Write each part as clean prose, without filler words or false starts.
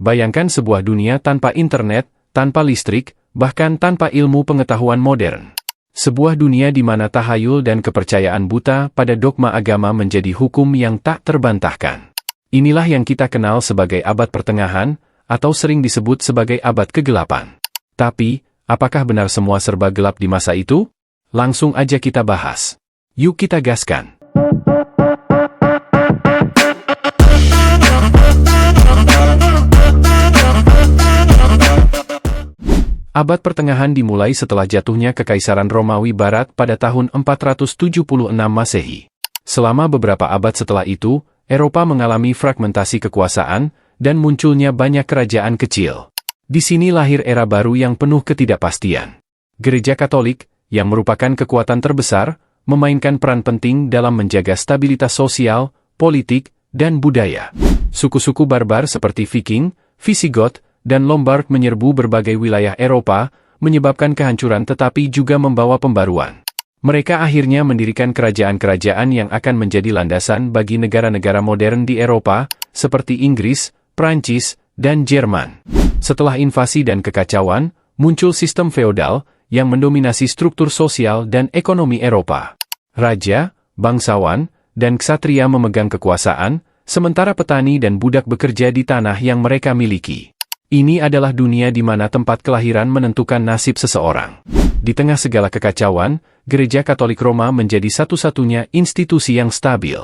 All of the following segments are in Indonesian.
Bayangkan sebuah dunia tanpa internet, tanpa listrik, bahkan tanpa ilmu pengetahuan modern. Sebuah dunia di mana tahayul dan kepercayaan buta pada dogma agama menjadi hukum yang tak terbantahkan. Inilah yang kita kenal sebagai abad pertengahan, atau sering disebut sebagai abad kegelapan. Tapi, apakah benar semua serba gelap di masa itu? Langsung aja kita bahas. Yuk kita gaskan. Abad pertengahan dimulai setelah jatuhnya Kekaisaran Romawi Barat pada tahun 476 Masehi. Selama beberapa abad setelah itu, Eropa mengalami fragmentasi kekuasaan, dan munculnya banyak kerajaan kecil. Di sini lahir era baru yang penuh ketidakpastian. Gereja Katolik, yang merupakan kekuatan terbesar, memainkan peran penting dalam menjaga stabilitas sosial, politik, dan budaya. Suku-suku barbar seperti Viking, Visigoth, dan Lombard menyerbu berbagai wilayah Eropa, menyebabkan kehancuran tetapi juga membawa pembaruan. Mereka akhirnya mendirikan kerajaan-kerajaan yang akan menjadi landasan bagi negara-negara modern di Eropa, seperti Inggris, Prancis, dan Jerman. Setelah invasi dan kekacauan, muncul sistem feodal yang mendominasi struktur sosial dan ekonomi Eropa. Raja, bangsawan, dan ksatria memegang kekuasaan, sementara petani dan budak bekerja di tanah yang mereka miliki. Ini adalah dunia di mana tempat kelahiran menentukan nasib seseorang. Di tengah segala kekacauan, Gereja Katolik Roma menjadi satu-satunya institusi yang stabil.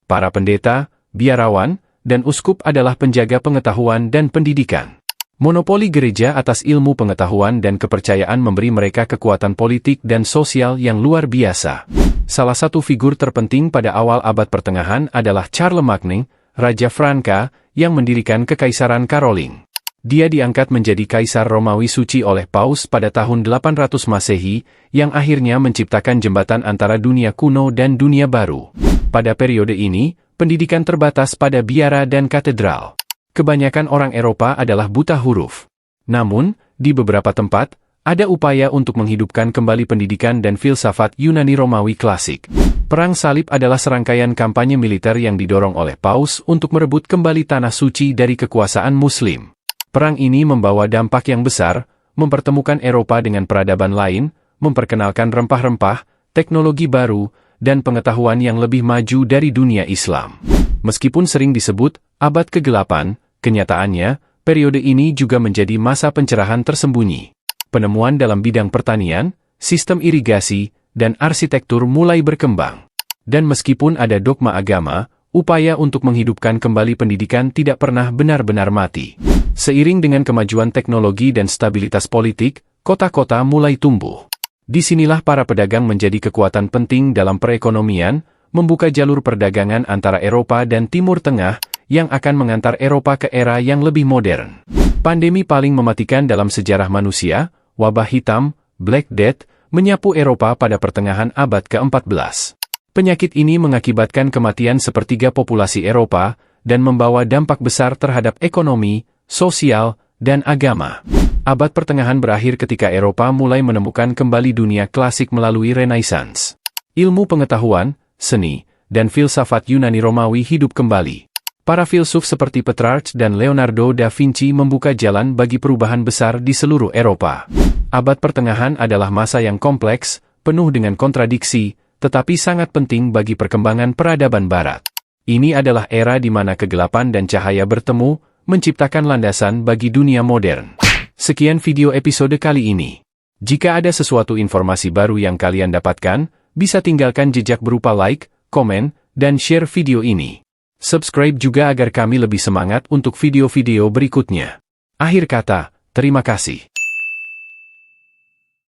Para pendeta, biarawan, dan uskup adalah penjaga pengetahuan dan pendidikan. Monopoli gereja atas ilmu pengetahuan dan kepercayaan memberi mereka kekuatan politik dan sosial yang luar biasa. Salah satu figur terpenting pada awal abad pertengahan adalah Charlemagne, Raja Franka, yang mendirikan Kekaisaran Karoling. Dia diangkat menjadi Kaisar Romawi Suci oleh Paus pada tahun 800 Masehi, yang akhirnya menciptakan jembatan antara dunia kuno dan dunia baru. Pada periode ini, pendidikan terbatas pada biara dan katedral. Kebanyakan orang Eropa adalah buta huruf. Namun, di beberapa tempat, ada upaya untuk menghidupkan kembali pendidikan dan filsafat Yunani Romawi klasik. Perang Salib adalah serangkaian kampanye militer yang didorong oleh Paus untuk merebut kembali tanah suci dari kekuasaan Muslim. Perang ini membawa dampak yang besar, mempertemukan Eropa dengan peradaban lain, memperkenalkan rempah-rempah, teknologi baru, dan pengetahuan yang lebih maju dari dunia Islam. Meskipun sering disebut abad kegelapan, kenyataannya, periode ini juga menjadi masa pencerahan tersembunyi. Penemuan dalam bidang pertanian, sistem irigasi, dan arsitektur mulai berkembang. Dan meskipun ada dogma agama, upaya untuk menghidupkan kembali pendidikan tidak pernah benar-benar mati. Seiring dengan kemajuan teknologi dan stabilitas politik, kota-kota mulai tumbuh. Disinilah para pedagang menjadi kekuatan penting dalam perekonomian, membuka jalur perdagangan antara Eropa dan Timur Tengah, yang akan mengantar Eropa ke era yang lebih modern. Pandemi paling mematikan dalam sejarah manusia, wabah hitam, Black Death, menyapu Eropa pada pertengahan abad ke-14. Penyakit ini mengakibatkan kematian sepertiga populasi Eropa, dan membawa dampak besar terhadap ekonomi, sosial, dan agama. Abad pertengahan berakhir ketika Eropa mulai menemukan kembali dunia klasik melalui Renaissance. Ilmu pengetahuan, seni, dan filsafat Yunani Romawi hidup kembali. Para filsuf seperti Petrarch dan Leonardo da Vinci membuka jalan bagi perubahan besar di seluruh Eropa. Abad pertengahan adalah masa yang kompleks, penuh dengan kontradiksi, tetapi sangat penting bagi perkembangan peradaban Barat. Ini adalah era di mana kegelapan dan cahaya bertemu, menciptakan landasan bagi dunia modern. Sekian video episode kali ini. Jika ada sesuatu informasi baru yang kalian dapatkan, bisa tinggalkan jejak berupa like, komen, dan share video ini. Subscribe juga agar kami lebih semangat untuk video-video berikutnya. Akhir kata, terima kasih.